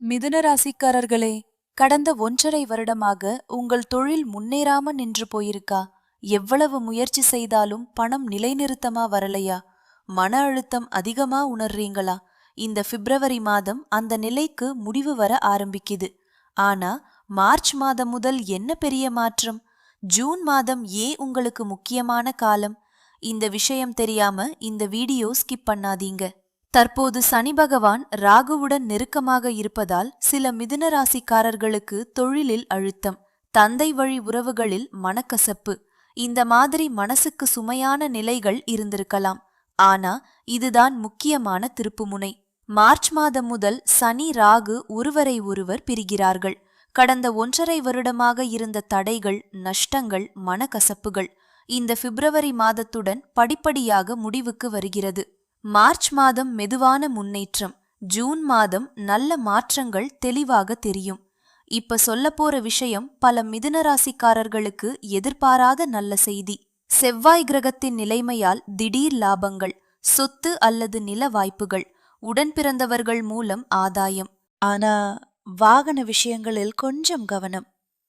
மிதுன ராசிக்காரர்களே, கடந்த 1.5 வருடமாக உங்கள் தொழில் முன்னேறாம நின்று போயிருக்கா? எவ்வளவு முயற்சி செய்தாலும் பணம் நிலைநிறுத்தமா வரலையா? மன அழுத்தம் அதிகமா உணர்றீங்களா? இந்த பிப்ரவரி மாதம் அந்த நிலைக்கு முடிவு வர ஆரம்பிக்குது. ஆனா மார்ச் மாதம் முதல் என்ன பெரிய மாற்றம்? ஜூன் மாதம் ஏன் உங்களுக்கு முக்கியமான காலம்? இந்த விஷயம் தெரியாம இந்த வீடியோ ஸ்கிப் பண்ணாதீங்க. தற்போது சனி பகவான் ராகுவுடன் நெருக்கமாக இருப்பதால் சில மிதுன ராசிக்காரர்களுக்கு தொழிலில் அழுத்தம், தந்தை வழி உறவுகளில் மனக்கசப்பு, இந்த மாதிரி மனசுக்கு சுமையான நிலைகள் இருந்திருக்கலாம். ஆனா இதுதான் முக்கியமான திருப்புமுனை. மார்ச் மாதம் முதல் சனி ராகு ஒருவரை ஒருவர் பிரிகிறார்கள். கடந்த 1.5 வருடமாக இருந்த தடைகள், நஷ்டங்கள், மனக்கசப்புகள் இந்த பிப்ரவரி மாதத்துடன் படிப்படியாக முடிவுக்கு வருகிறது. மார்ச் மாதம் மெதுவான முன்னேற்றம், ஜூன் மாதம் நல்ல மாற்றங்கள் தெளிவாக தெரியும். இப்ப சொல்ல போற விஷயம் பல மிதுன ராசிக்காரர்களுக்கு எதிர்பாராத நல்ல செய்தி. செவ்வாய் கிரகத்தின் நிலைமையால் திடீர் லாபங்கள், சொத்து அல்லது நில வாய்ப்புகள், உடன் பிறந்தவர்கள் மூலம் ஆதாயம். ஆனா வாகன விஷயங்களில் கொஞ்சம் கவனம்.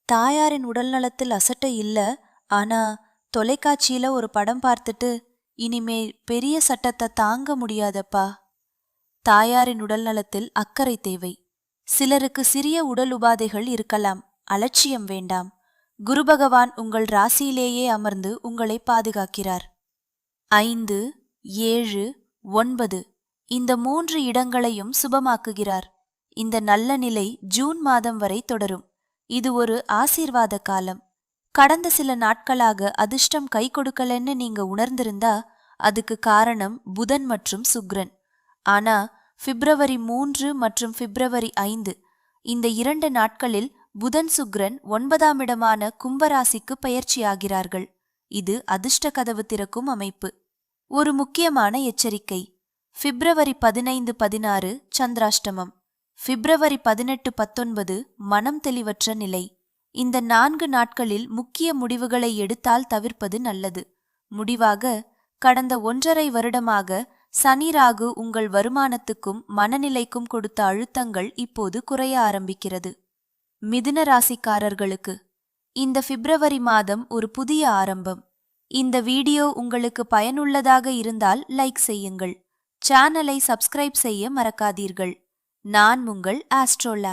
தாயாரின் உடல்நலத்தில் அசட்டை இல்ல, ஆனா தொலைக்காட்சியில ஒரு படம் பார்த்துட்டு இனிமே பெரிய சட்டத்தை தாங்க முடியாதப்பா. தாயாரின் உடல்நலத்தில் அக்கறை தேவை. சிலருக்கு சிறிய உடல் உபாதைகள் இருக்கலாம், அலட்சியம் வேண்டாம். குரு பகவான் உங்கள் ராசியிலேயே அமர்ந்து உங்களை பாதுகாக்கிறார். 5, 7, 9 இந்த 3 இடங்களையும் சுபமாக்குகிறார். இந்த நல்ல நிலை ஜூன் மாதம் வரை தொடரும். இது ஒரு ஆசீர்வாத காலம். கடந்த சில நாட்களாக அதிர்ஷ்டம் கை கொடுக்கலன்னு நீங்க உணர்ந்திருந்தா அதுக்கு காரணம் புதன் மற்றும் சுக்கிரன். ஆனா பிப்ரவரி 3 மற்றும் பிப்ரவரி 5 இந்த 2 நாட்களில் புதன் சுக்கிரன் 9ஆம் இடமான கும்பராசிக்கு பயிற்சியாகிறார்கள். இது அதிர்ஷ்ட கதவு திறக்கும் அமைப்பு. ஒரு முக்கியமான எச்சரிக்கை: பிப்ரவரி 15, 16 சந்திராஷ்டமம், பிப்ரவரி 18, 19 மனம் தெளிவற்ற நிலை. இந்த 4 நாட்களில் முக்கிய முடிவுகளை எடுத்தால் தவிர்ப்பது நல்லது. முடிவாக, கடந்த 1.5 வருடமாக சனி ராகு உங்கள் வருமானத்துக்கும் மனநிலைக்கும் கொடுத்த அழுத்தங்கள் இப்போது குறைய ஆரம்பிக்கிறது. மிதுன ராசிக்காரர்களுக்கு இந்த பிப்ரவரி மாதம் ஒரு புதிய ஆரம்பம். இந்த வீடியோ உங்களுக்கு பயனுள்ளதாக இருந்தால் லைக் செய்யுங்கள். சேனலை சப்ஸ்கிரைப் செய்ய மறக்காதீர்கள். நான் உங்கள் ஆஸ்ட்ரோலாண்ட்.